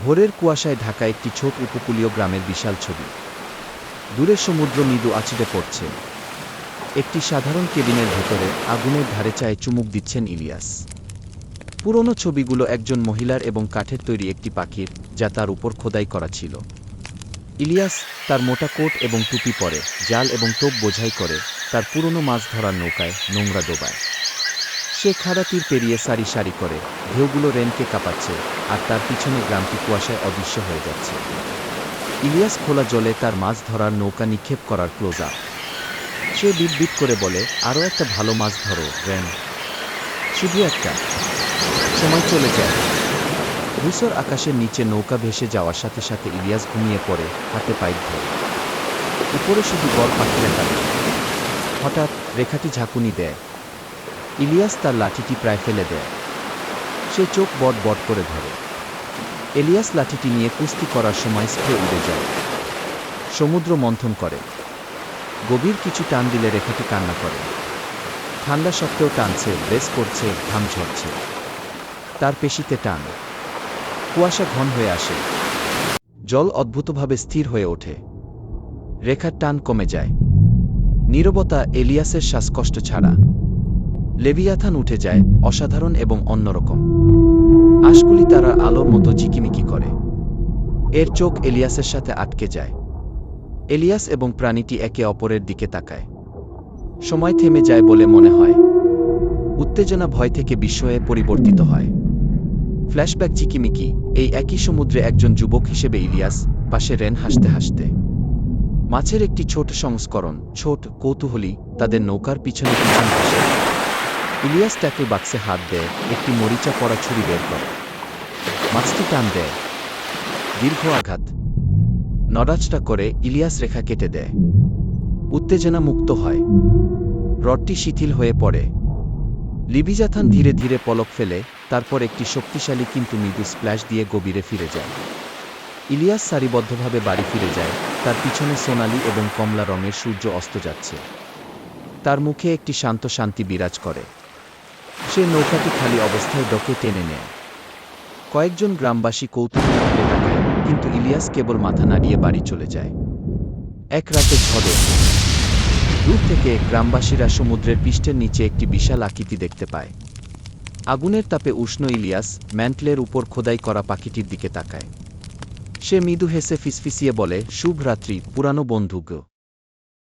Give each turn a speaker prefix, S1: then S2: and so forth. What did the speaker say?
S1: ভোরের কুয়াশায় ঢাকা একটি ছোট উপকূলীয় গ্রামের বিশাল ছবি। দূরে সমুদ্র মৃদু আছড়ে পড়ছে। একটি সাধারণ কেবিনের ভেতরে আগুনের ধারে চায়ে চুমুক দিচ্ছেন ইলিয়াস। পুরনো ছবিগুলো একজন মহিলার এবং কাঠের তৈরি একটি পাখির, যা তার উপর খোদাই করা ছিল। ইলিয়াস তার মোটা কোট এবং টুপি পরে, জাল এবং টোপ বোঝাই করে, তার পুরনো মাছ ধরার নৌকায় নোংরা ডোবায়। সে খাড়া তীর পেরিয়ে সারি সারি করে, ঢেউগুলো রেনকে কাঁপাচ্ছে, আর তার পিছনে গ্রামটি কুয়াশায় অদৃশ্য হয়ে যাচ্ছে। ইলিয়াস খোলা জলে তার মাছ ধরার নৌকা নিক্ষেপ করার ক্লোজ আপ। সে বিট করে বলে, আরও একটা ভালো মাছ ধরো রেন, শুধু একটা। সময় চলে যায়। ধূসর আকাশের নিচে নৌকা ভেসে যাওয়ার সাথে সাথে ইলিয়াস ঘুমিয়ে পড়ে, হাতে পাইপ ধরে। উপরে শুধু বড় পাখিরা কাটে। হঠাৎ রেখাটি ঝাঁকুনি দেয়। ইলিয়াস তার লাঠিটি প্রায় ফেলে দেয়। সে চোখ বট বট করে ধরে। ইলিয়াস লাঠিটি নিয়ে কুস্তি করার সময় স্প্রে উড়ে যায়। সমুদ্র মন্থন করে। গভীর কিছু টান দিলে রেখাটি কান্না করে। ঠান্ডা সত্ত্বেও টানছে, ব্রেস করছে, ঘাম ঝরছে। তার পেশিতে টান। কুয়াশা ঘন হয়ে আসে। জল অদ্ভুতভাবে স্থির হয়ে ওঠে। রেখার টান কমে যায়। নীরবতা, ইলিয়াসের শ্বাসকষ্ট ছাড়া। লেভিয়াথান উঠে যায়, অসাধারণ এবং অন্যরকম। আশগুলি তারার আলোর মতো ঝিকিমিকি করে। এর চোখ ইলিয়াসের সাথে আটকে যায়। ইলিয়াস এবং প্রাণীটি একে অপরের দিকে তাকায়। সময় থেমে যায় বলে মনে হয়। উত্তেজনা ভয় থেকে বিস্ময়ে পরিবর্তিত হয়। ফ্ল্যাশব্যাক ঝিকিমিকি, এই একই সমুদ্রে একজন যুবক হিসেবে ইলিয়াস, পাশে রেন হাসতে হাসতে। মাছের একটি ছোট সংস্করণ, ছোট, কৌতূহলী, তাদের নৌকার পিছনে পিছন আসে। ইলিয়াস ট্যাকল বাক্সে হাত দেয়, একটি মরিচা পড়া ছুরি বের করে। মাছটি টান দেয়। দীর্ঘ আঘাত। নড়াচড়া করে ইলিয়াস রেখা কেটে দেয়। উত্তেজনা মুক্ত হয়। রডটি শিথিল হয়ে পড়ে। লিভিজাথান ধীরে ধীরে পলক ফেলে, তারপর একটি শক্তিশালী কিন্তু মৃদু স্প্ল্যাশ দিয়ে গভীরে ফিরে যায়। ইলিয়াস সারিবদ্ধভাবে বাড়ি ফিরে যায়, তার পিছনে সোনালি এবং কমলা রঙের সূর্য অস্ত যাচ্ছে। তার মুখে একটি শান্ত শান্তি বিরাজ করে। সে নৌকাটি খালি অবস্থায় ডকে টেনে নেয়। কয়েকজন গ্রামবাসী কৌতূহলী তাকায়, কিন্তু ইলিয়াস কেবল মাথা নাড়িয়ে বাড়ি চলে যায়। এক রাতে ঝড়ে দূর থেকে গ্রামবাসীরা সমুদ্রের পৃষ্ঠের নিচে একটি বিশাল আকৃতি দেখতে পায়। আগুনের তাপে উষ্ণ ইলিয়াস ম্যান্টলের উপর খোদাই করা পাখিটির দিকে তাকায়। সে মৃদু হেসে ফিসফিসিয়ে বলে, শুভ রাত্রি পুরানো বন্ধুগো।